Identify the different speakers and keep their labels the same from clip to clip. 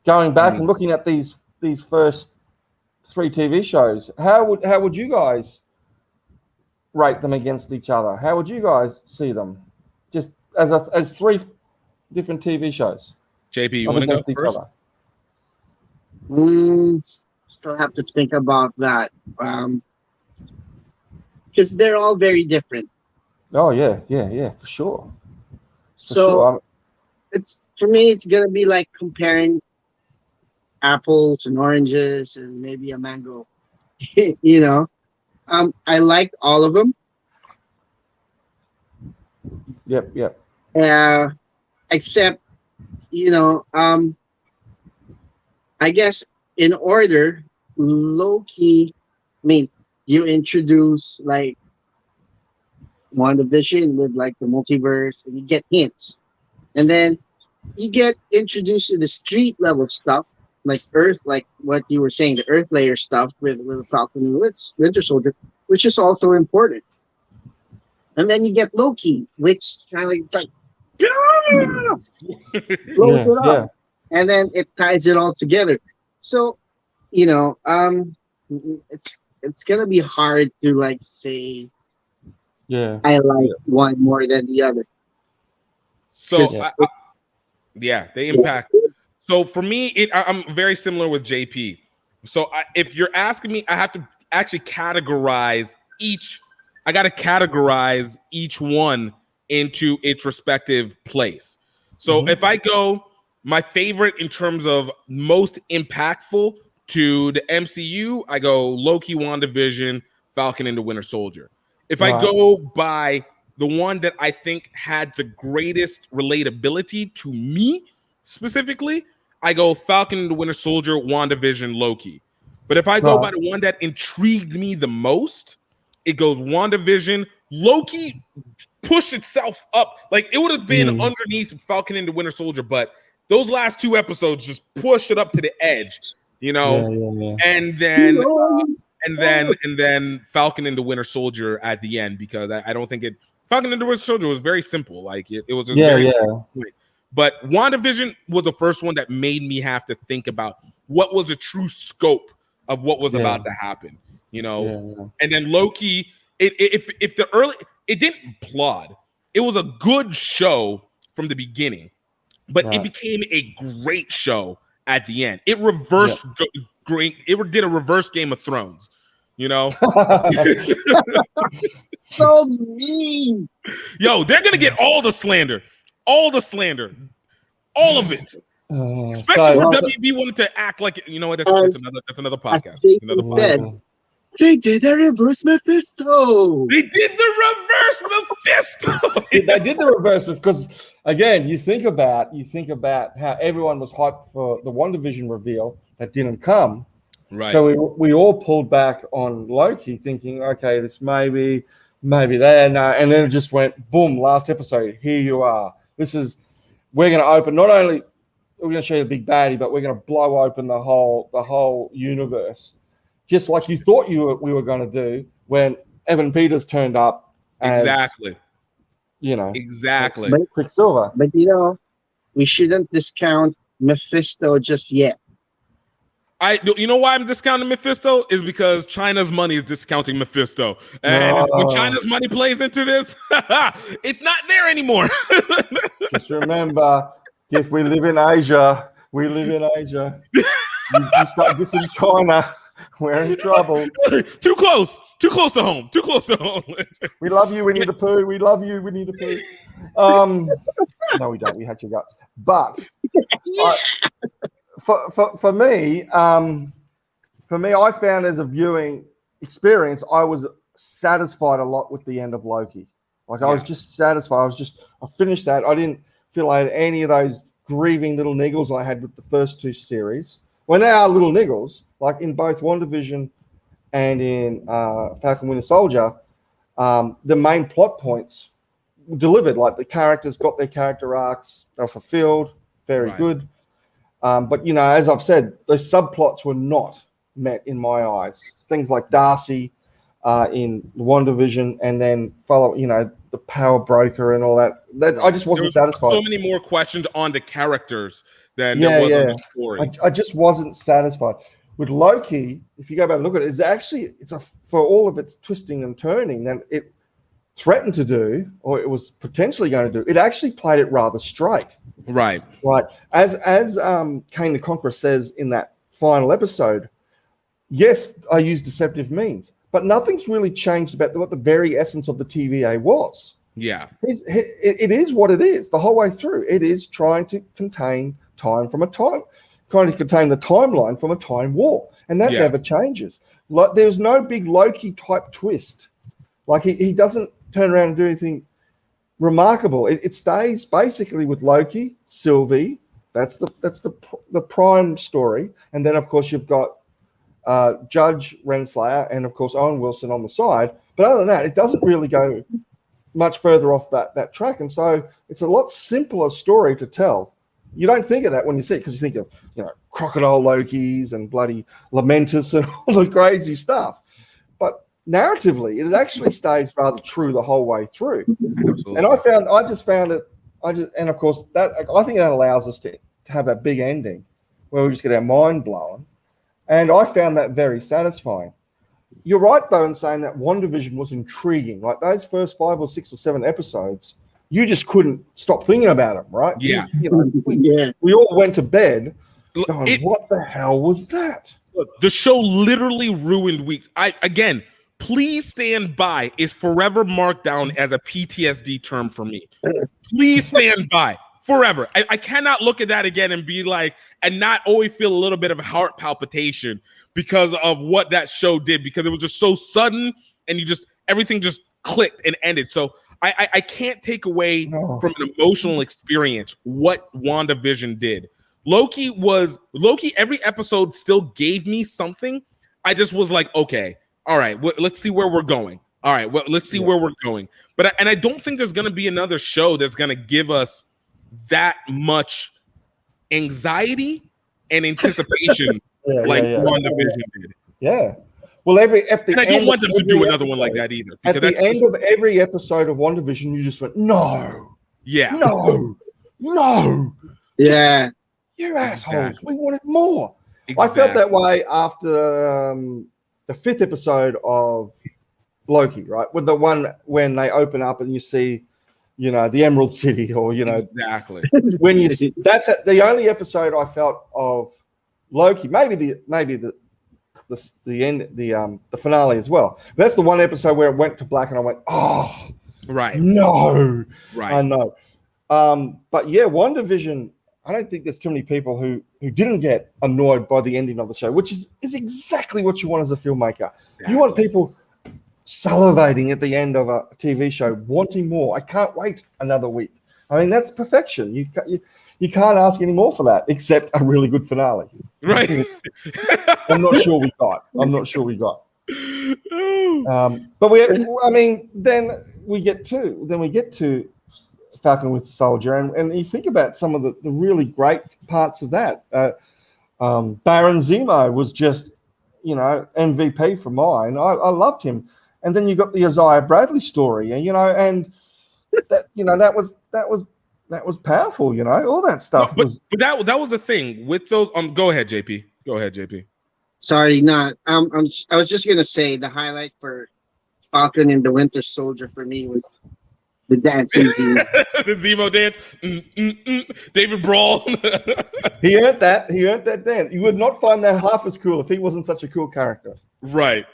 Speaker 1: going back and looking at these first 3 TV shows, how would you guys rate them against each other? How would you guys see them, just as 3 different TV shows?
Speaker 2: JP, you want to go first?
Speaker 3: Still have to think about that, because they're all very different.
Speaker 1: Oh yeah, for sure.
Speaker 3: It's for me, it's gonna be like comparing apples and oranges and maybe a mango. You know, I like all of them.
Speaker 1: Yep.
Speaker 3: Except, I guess in order, Loki. I mean, you introduce like WandaVision with like the multiverse, and you get hints, and then you get introduced to the street level stuff, like Earth, like what you were saying, the Earth layer stuff with Falcon and Winter Soldier, which is also important. And then you get Loki, which kind of like blows it up, and then it ties it all together. So, it's gonna be hard to like say, I like one more than the other.
Speaker 2: So, they impact. So for me, I'm very similar with JP. So if you're asking me, I have to actually categorize each. I got to categorize each one into its respective place. So if I go, my favorite in terms of most impactful to the MCU, I go Loki, WandaVision, Falcon, and the Winter Soldier. If I go by the one that I think had the greatest relatability to me specifically, I go Falcon and the Winter Soldier, WandaVision, Loki. But if I go by the one that intrigued me the most, it goes WandaVision. Loki pushed itself up. Like, it would have been underneath Falcon and the Winter Soldier, but those last 2 episodes just pushed it up to the edge, And then Falcon and the Winter Soldier at the end, because I don't think Falcon and the Winter Soldier was very simple. Like, it was just very simple. But WandaVision was the first one that made me have to think about what was a true scope of what was about to happen, And then Loki, it didn't plod. It was a good show from the beginning, but it became a great show at the end. It reversed it did a reverse Game of Thrones,
Speaker 3: So mean.
Speaker 2: Yo, they're gonna get all the slander, all of it. Especially for WB wanting to act like it. You know what? That's another podcast.
Speaker 3: Jason said, they did a reverse Mephisto.
Speaker 2: They did the reverse Mephisto.
Speaker 1: They did the reverse because, again, you think about how everyone was hyped for the WandaVision reveal that didn't come.
Speaker 2: Right.
Speaker 1: So we all pulled back on Loki, thinking, okay, this maybe there, no, and then it just went boom. Last episode, here you are. We're going to open. Not only we're going to show you the big baddie, but we're going to blow open the whole universe, just like you thought we were going to do when Evan Peters turned up.
Speaker 2: Exactly.
Speaker 1: Quicksilver.
Speaker 3: But we shouldn't discount Mephisto just yet.
Speaker 2: You know why I'm discounting Mephisto is because China's money is discounting Mephisto, and when China's money plays into this, it's not there anymore.
Speaker 1: Just remember, if we live in Asia, You start dissing China, we're in trouble.
Speaker 2: Too close to home.
Speaker 1: We love you, Winnie the Pooh. No, we don't. We had your guts, but. For me, I found as a viewing experience, I was satisfied a lot with the end of Loki. Like, I was just satisfied. I finished that. I didn't feel I had any of those grieving little niggles I had with the first 2 series. When they are little niggles, like in both WandaVision and in Falcon Winter Soldier, the main plot points delivered. Like, the characters got their character arcs. They were fulfilled. Very good. But, as I've said, those subplots were not met in my eyes. Things like Darcy in WandaVision, and then the power broker and all that. I just wasn't satisfied.
Speaker 2: So many more questions on the characters than there was on the story.
Speaker 1: I just wasn't satisfied with Loki. If you go back and look at it, for all of its twisting and turning that it threatened to do, or it was potentially going to do, it actually played it rather straight.
Speaker 2: Right.
Speaker 1: As Kane the Conqueror says in that final episode, yes, I use deceptive means, but nothing's really changed about what the very essence of the TVA was.
Speaker 2: Yeah.
Speaker 1: It is what it is the whole way through. It is trying to contain time from trying to contain the timeline from a time warp, and that never changes. Like, there's no big Loki type twist. Like he doesn't turn around and do anything remarkable. It stays basically with Loki, Sylvie. That's the prime story, and then of course you've got Judge Renslayer and of course Owen Wilson on the side. But other than that, it doesn't really go much further off that track, and so it's a lot simpler story to tell. You don't think of that when you see it, because you think of crocodile Lokis and bloody Lamentus and all the crazy stuff. But narratively, it actually stays rather true the whole way through. Absolutely. And I just found it. And of course that I think that allows us to have that big ending where we just get our mind blown. And I found that very satisfying. You're right, though, in saying that WandaVision was intriguing. Like those first 5 or 6 or 7 episodes, you just couldn't stop thinking about them, right?
Speaker 2: Yeah.
Speaker 1: We all went to bed going, what the hell was that?
Speaker 2: The show literally ruined weeks. Please stand by is forever marked down as a PTSD term for me. Please stand by forever. I cannot look at that again and be like, and not always feel a little bit of heart palpitation because of what that show did, because it was just so sudden and everything just clicked and ended. So I can't take away from an emotional experience what WandaVision did. Loki, every episode still gave me something. I just was like, okay, all right, let's see where we're going. All right, let's see where we're going. But I don't think there's going to be another show that's going to give us that much anxiety and anticipation WandaVision did.
Speaker 1: Yeah. Well, I
Speaker 2: don't want them to do another one like that either.
Speaker 1: At the end of every episode of WandaVision, you just went, no.
Speaker 2: Yeah.
Speaker 1: No.
Speaker 3: Yeah.
Speaker 1: You assholes. We wanted more. Exactly. I felt that way after the 5th episode of Loki, right? With the one when they open up and you see, the Emerald City, or
Speaker 2: exactly.
Speaker 1: When you see, that's the only episode I felt of Loki. Maybe the end, the finale as well. That's the one episode where it went to black and I went, oh,
Speaker 2: right,
Speaker 1: no,
Speaker 2: right,
Speaker 1: I know. But yeah, WandaVision, I don't think there's too many people who didn't get annoyed by the ending of the show, which is exactly what you want as a filmmaker. Exactly. You want people salivating at the end of a TV show, wanting more. I can't wait another week. I mean, that's perfection. You can't ask any more for that, except a really good finale.
Speaker 2: Right.
Speaker 1: I'm not sure we got. Then we get to Falcon with the Soldier, and you think about some of the really great parts of that. Baron Zemo was just, MVP for mine. I loved him. And then you got the Isaiah Bradley story, and that was powerful, all that stuff.
Speaker 2: But that was the thing with those. Go ahead, JP.
Speaker 3: Sorry, not. I was just gonna say the highlight for Falcon and the Winter Soldier for me was the dancing Zemo.
Speaker 2: The Zemo dance. David Brawl.
Speaker 1: He earned that dance. You would not find that half as cool if he wasn't such a cool character.
Speaker 2: Right.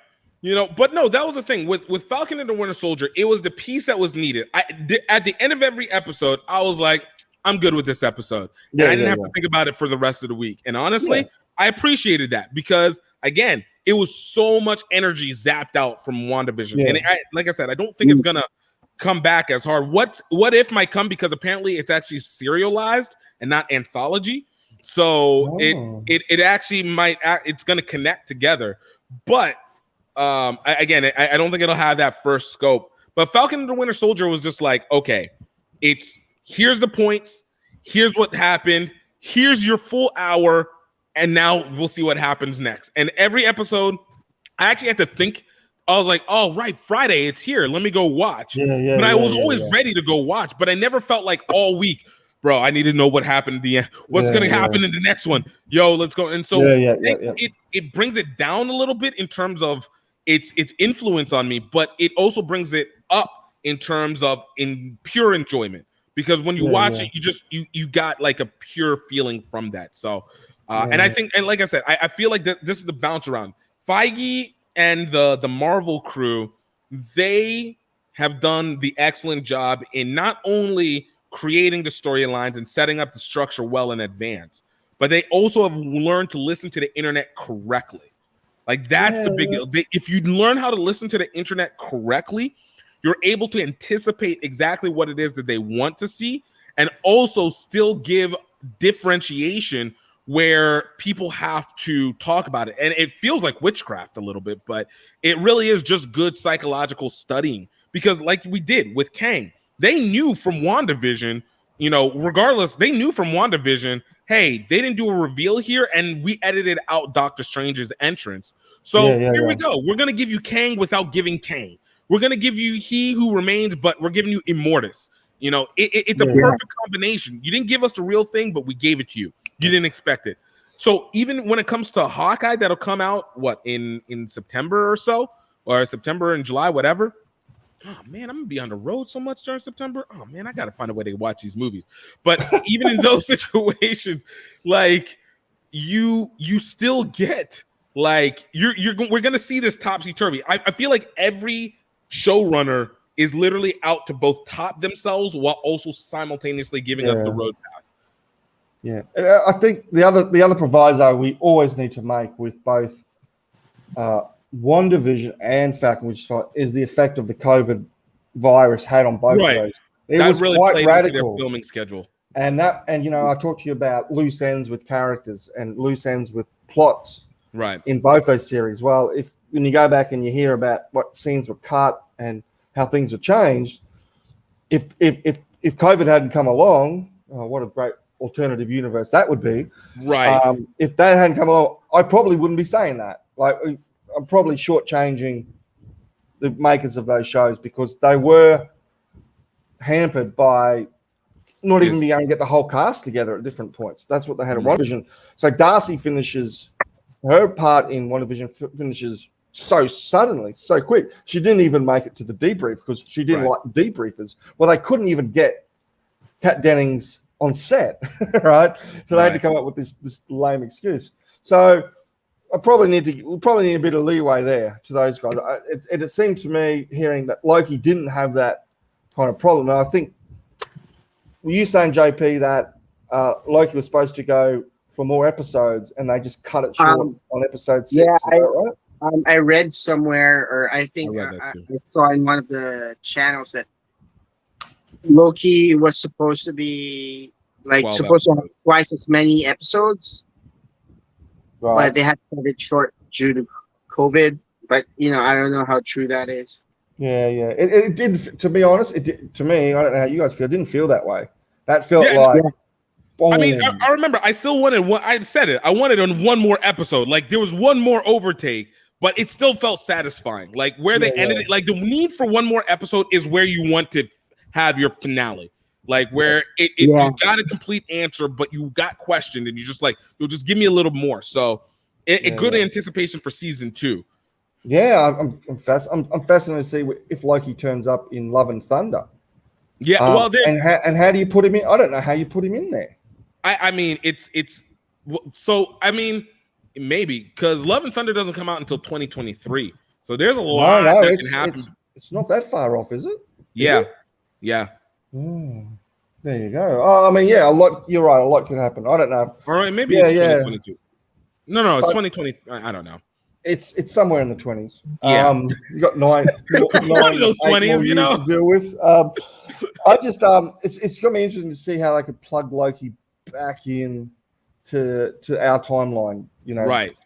Speaker 2: But no, that was the thing with Falcon and the Winter Soldier. It was the piece that was needed. At the end of every episode, I was like, I'm good with this episode. And I didn't have to think about it for the rest of the week. And honestly, I appreciated that because, again, it was so much energy zapped out from WandaVision. Yeah. And like I said, I don't think it's going to come back as hard. What if might come, because apparently it's actually serialized and not anthology. So it actually might, it's going to connect together. But I don't think it'll have that first scope. But Falcon and the Winter Soldier was just like, okay, here's the points, here's what happened, here's your full hour, and now we'll see what happens next. And every episode, I actually had to think. I was like, oh, right, Friday, it's here. Let me go watch. But I was always ready to go watch, but I never felt like all week, bro, I need to know what happened at the end. What's going to happen in the next one? Yo, let's go. And so it brings it down a little bit in terms of its influence on me, but it also brings it up in terms of in pure enjoyment. Because when you watch it, you got like a pure feeling from that. So, and I think, and like I said, I feel like this is the bounce around. Feige and the Marvel crew, they have done the excellent job in not only creating the storylines and setting up the structure well in advance, but they also have learned to listen to the internet correctly. Like that's the big deal. If you learn how to listen to the internet correctly, you're able to anticipate exactly what it is that they want to see and also still give differentiation where people have to talk about it. And it feels like witchcraft a little bit, but it really is just good psychological studying because like we did with Kang, they knew from WandaVision, regardless, they knew from WandaVision, hey, they didn't do a reveal here and we edited out Doctor Strange's entrance. So here we go. We're going to give you Kang without giving Kang. We're going to give you He Who Remains, but we're giving you Immortus. It's a perfect combination. You didn't give us the real thing, but we gave it to you. You didn't expect it. So even when it comes to Hawkeye, that'll come out, in September or so, or September and July, whatever. Oh, man, I'm going to be on the road so much during September. Oh, man, I got to find a way to watch these movies. But even in those situations, like, you still get, like, we're going to see this topsy-turvy. I feel like every showrunner is literally out to both top themselves while also simultaneously giving up the road path.
Speaker 1: Yeah, and I think the other proviso we always need to make with both WandaVision and Falcon, which is the effect of the COVID virus had on both of those. It was really quite radical. Into their
Speaker 2: filming schedule,
Speaker 1: and I talked to you about loose ends with characters and loose ends with plots,
Speaker 2: right?
Speaker 1: In both those series. Well, when you go back and you hear about what scenes were cut and how things were changed, if COVID hadn't come along, what a great alternative universe that would be.
Speaker 2: Right.
Speaker 1: If that hadn't come along, I probably wouldn't be saying that. Like, I'm probably shortchanging the makers of those shows because they were hampered by not even being able to get the whole cast together at different points. That's what they had at WandaVision. So Darcy finishes her part in WandaVision finishes so suddenly, so quick. She didn't even make it to the debrief because she didn't like debriefers. Well, they couldn't even get Kat Dennings on set, right? So they had to come up with this lame excuse. So we probably need a bit of leeway there to those guys. It seemed to me hearing that Loki didn't have that kind of problem. And I think, were you saying, JP, that Loki was supposed to go for more episodes and they just cut it short on episode 6?
Speaker 3: Yeah,
Speaker 1: right?
Speaker 3: I read somewhere, or I think I saw in one of the channels that Loki was supposed to be supposed to have twice as many episodes, but they had to cut it short due to COVID. But I don't know how true that is.
Speaker 1: Yeah. It did. To be honest, it did, to me. I don't know how you guys feel. It didn't feel that way. That felt like.
Speaker 2: I mean, I remember. I still wanted one. I said it. I wanted on one more episode. Like there was one more overtake. But it still felt satisfying. Like where they ended it, like the need for one more episode is where you want to have your finale. Like where you got a complete answer, but you got questioned and you just like, you'll just give me a little more. So a good anticipation for season 2.
Speaker 1: Yeah, I'm fascinated to see if Loki turns up in Love and Thunder.
Speaker 2: Yeah, well,
Speaker 1: and how do you put him in? I don't know how you put him in there.
Speaker 2: I mean, maybe because Love and Thunder doesn't come out until 2023, so there's a lot that can happen.
Speaker 1: It's not that far off, is it?
Speaker 2: Yeah.
Speaker 1: There you go. Oh, I mean, a lot. You're right. A lot could happen. I don't know.
Speaker 2: All right, maybe it's 2022. No, it's 2020. I don't know.
Speaker 1: It's somewhere in the 20s.
Speaker 2: Yeah,
Speaker 1: you got nine
Speaker 2: of those 20s,
Speaker 1: to deal with. I just it's gonna be interesting to see how they could plug Loki back in to our timeline.
Speaker 2: Right.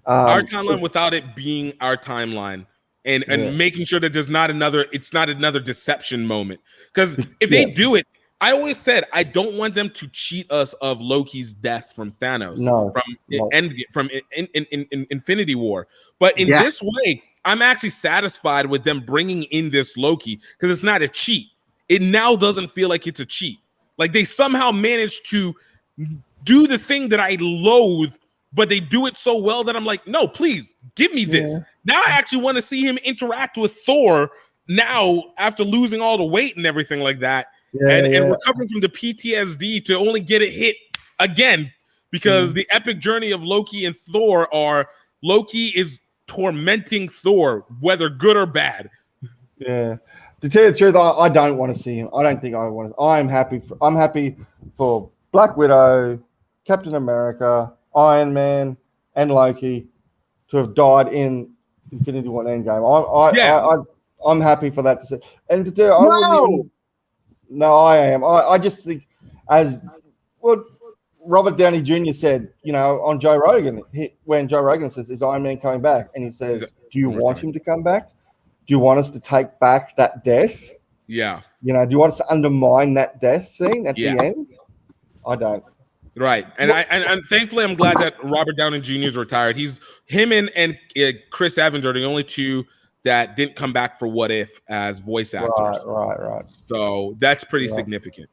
Speaker 2: Our timeline without it being our timeline. And making sure that it's not another deception moment. Because if they do it, I always said I don't want them to cheat us of Loki's death from Thanos, from Infinity War. But in this way, I'm actually satisfied with them bringing in this Loki because it's not a cheat. It now doesn't feel like it's a cheat. Like they somehow managed to do the thing that I loathe, but they do it so well that I'm like, no, please give me this.
Speaker 1: Yeah.
Speaker 2: Now I actually want to see him interact with Thor now after losing all the weight and everything like that. And recovering from the PTSD to only get it hit again, because the epic journey of Loki and Thor are Loki is tormenting Thor, whether good or bad.
Speaker 1: Yeah. To tell you the truth, I don't want to see him. I don't think I want to. I'm happy for Black Widow, Captain America, Iron Man, and Loki to have died in Infinity War Endgame. I'm happy for that to say. And to do, I wouldn't even. No, I am. I just think, as what Robert Downey Jr. said, on Joe Rogan, when Joe Rogan says, "Is Iron Man coming back?" and he says, "Do you want him to come back? Do you want us to take back that death?
Speaker 2: Yeah.
Speaker 1: Do you want us to undermine that death scene at the end?" I don't.
Speaker 2: Right, and thankfully, I'm glad that Robert Downey Jr. is retired. Him and Chris Evans are the only two that didn't come back for What If as voice actors.
Speaker 1: Right.
Speaker 2: So that's pretty significant.